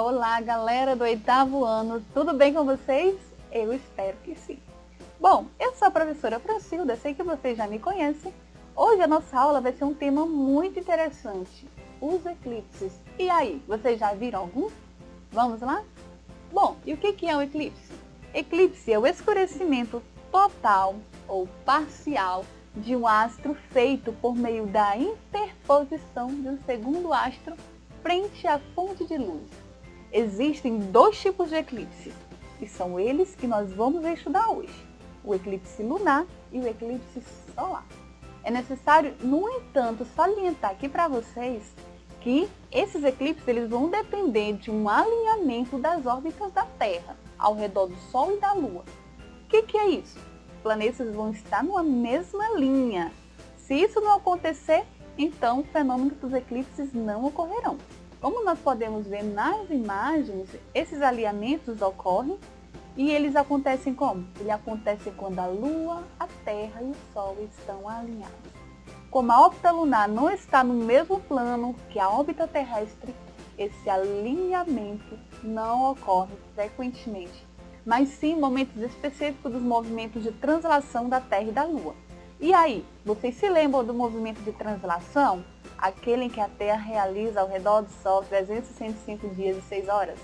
Olá, galera do 8º ano, tudo bem com vocês? Eu espero que sim. Bom, eu sou a professora Francilda, sei que vocês já me conhecem. Hoje a nossa aula vai ser um tema muito interessante, os eclipses. E aí, vocês já viram algum? Vamos lá? Bom, e o que é um eclipse? Eclipse é o escurecimento total ou parcial de um astro feito por meio da interposição de um segundo astro frente à fonte de luz. Existem dois tipos de eclipse, e são eles que nós vamos estudar hoje, o eclipse lunar e o eclipse solar. É necessário, no entanto, salientar aqui para vocês que esses eclipses eles vão depender de um alinhamento das órbitas da Terra ao redor do Sol e da Lua. O que é isso? Os planetas vão estar numa mesma linha. Se isso não acontecer, então o fenômeno dos eclipses não ocorrerão. Como nós podemos ver nas imagens, esses alinhamentos ocorrem e eles acontecem como? Ele acontece quando a Lua, a Terra e o Sol estão alinhados. Como a órbita lunar não está no mesmo plano que a órbita terrestre, esse alinhamento não ocorre frequentemente, mas sim em momentos específicos dos movimentos de translação da Terra e da Lua. E aí, vocês se lembram do movimento de translação? Aquele em que a Terra realiza ao redor do Sol 365 dias e 6 horas?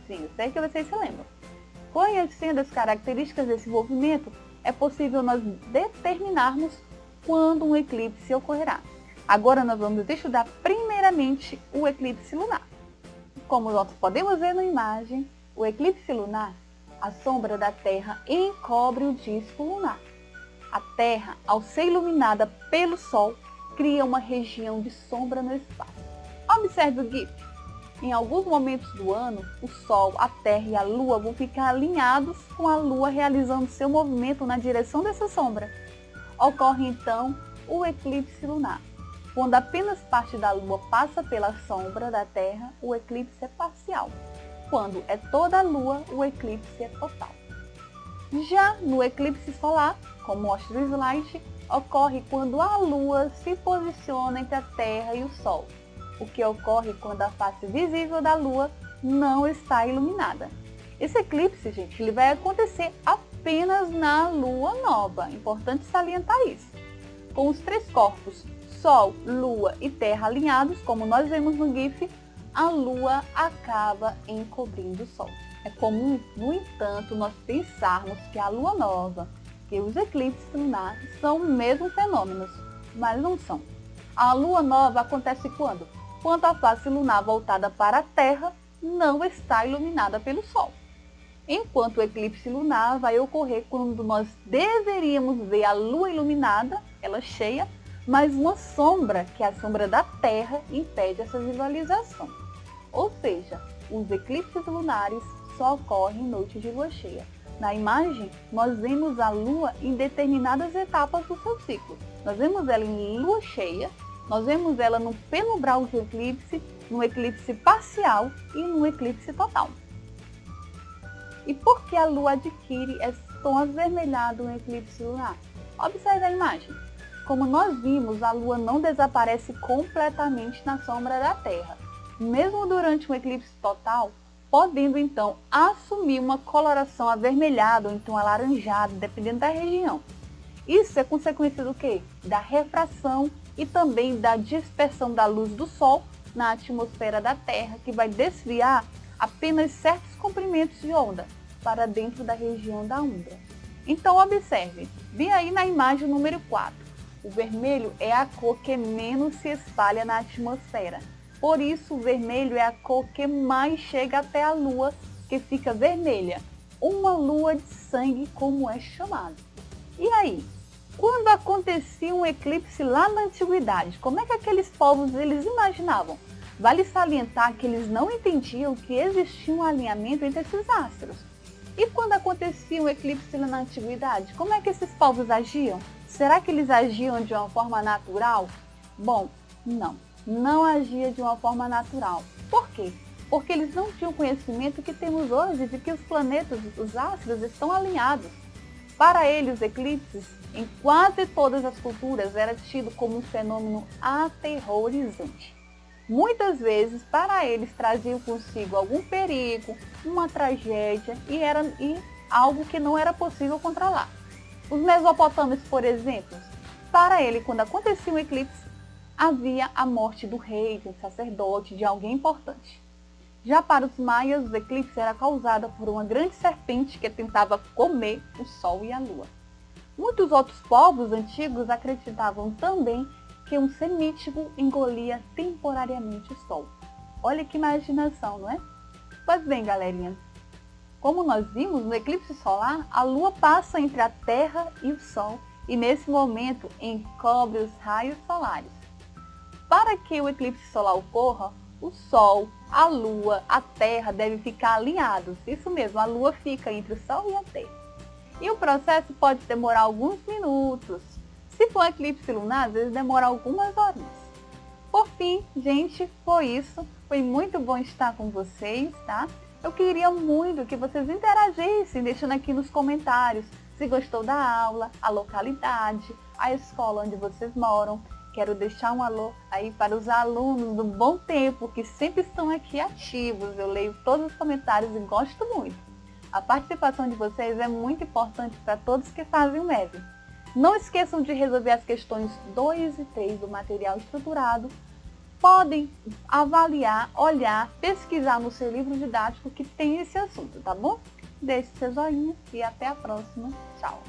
Sim, eu sei que vocês se lembram. Conhecendo as características desse movimento, é possível nós determinarmos quando um eclipse ocorrerá. Agora nós vamos estudar primeiramente o eclipse lunar. Como nós podemos ver na imagem, o eclipse lunar, a sombra da Terra encobre o disco lunar. A Terra, ao ser iluminada pelo Sol, cria uma região de sombra no espaço. Observe o GIF. Em alguns momentos do ano, o Sol, a Terra e a Lua vão ficar alinhados com a Lua realizando seu movimento na direção dessa sombra. Ocorre então o eclipse lunar. Quando apenas parte da Lua passa pela sombra da Terra, o eclipse é parcial. Quando é toda a Lua, o eclipse é total. Já no eclipse solar, como mostra o slide, ocorre quando a Lua se posiciona entre a Terra e o Sol, o que ocorre quando a face visível da Lua não está iluminada. Esse eclipse, gente, ele vai acontecer apenas na Lua nova, importante salientar isso. Com os três corpos, Sol, Lua e Terra alinhados, como nós vemos no GIF, a Lua acaba encobrindo o Sol. É comum, no entanto, nós pensarmos que a Lua nova e os eclipses lunares são os mesmos fenômenos, mas não são. A Lua nova acontece quando? Quando a face lunar voltada para a Terra não está iluminada pelo Sol. Enquanto o eclipse lunar vai ocorrer quando nós deveríamos ver a Lua iluminada, ela cheia, mas uma sombra, que é a sombra da Terra, impede essa visualização. Ou seja, os eclipses lunares só ocorrem em noite de lua cheia. Na imagem, nós vemos a Lua em determinadas etapas do seu ciclo. Nós vemos ela em lua cheia, nós vemos ela no penumbral do eclipse, no eclipse parcial e no eclipse total. E por que a Lua adquire esse tom avermelhado no eclipse lunar? Observe a imagem. Como nós vimos, a Lua não desaparece completamente na sombra da Terra. Mesmo durante um eclipse total, podendo então assumir uma coloração avermelhada ou então alaranjada, dependendo da região. Isso é consequência do quê? Da refração e também da dispersão da luz do Sol na atmosfera da Terra, que vai desviar apenas certos comprimentos de onda para dentro da região da umbra. Então observe, vem aí na imagem número 4. O vermelho é a cor que menos se espalha na atmosfera. Por isso, o vermelho é a cor que mais chega até a Lua, que fica vermelha. Uma lua de sangue, como é chamado. E aí, quando acontecia um eclipse lá na antiguidade, como é que aqueles povos eles imaginavam? Vale salientar que eles não entendiam que existia um alinhamento entre esses astros. E quando acontecia um eclipse lá na antiguidade, como é que esses povos agiam? Será que eles agiam de uma forma natural? Bom, não agia de uma forma natural. Por quê? Porque eles não tinham o conhecimento que temos hoje de que os planetas, os astros, estão alinhados. Para eles, os eclipses, em quase todas as culturas, era tido como um fenômeno aterrorizante. Muitas vezes, para eles, traziam consigo algum perigo, uma tragédia e algo que não era possível controlar. Os mesopotâmios, por exemplo, para ele, quando acontecia um eclipse, havia a morte do rei, de um sacerdote, de alguém importante. Já para os maias, o eclipse era causado por uma grande serpente que tentava comer o sol e a lua. Muitos outros povos antigos acreditavam também que um semítico engolia temporariamente o sol. Olha que imaginação, não é? Pois bem, galerinha, como nós vimos, no eclipse solar, a lua passa entre a Terra e o Sol e nesse momento encobre os raios solares. Para que o eclipse solar ocorra, o Sol, a Lua, a Terra devem ficar alinhados. Isso mesmo, a Lua fica entre o Sol e a Terra. E o processo pode demorar alguns minutos. Se for eclipse lunar, às vezes demora algumas horinhas. Por fim, gente, foi isso. Foi muito bom estar com vocês, tá? Eu queria muito que vocês interagissem, deixando aqui nos comentários se gostou da aula, a localidade, a escola onde vocês moram. Quero deixar um alô aí para os alunos do Bom Tempo, que sempre estão aqui ativos. Eu leio todos os comentários e gosto muito. A participação de vocês é muito importante para todos que fazem o MEV. Não esqueçam de resolver as questões 2 e 3 do material estruturado. Podem avaliar, olhar, pesquisar no seu livro didático que tem esse assunto, tá bom? Deixe seu joinha e até a próxima. Tchau!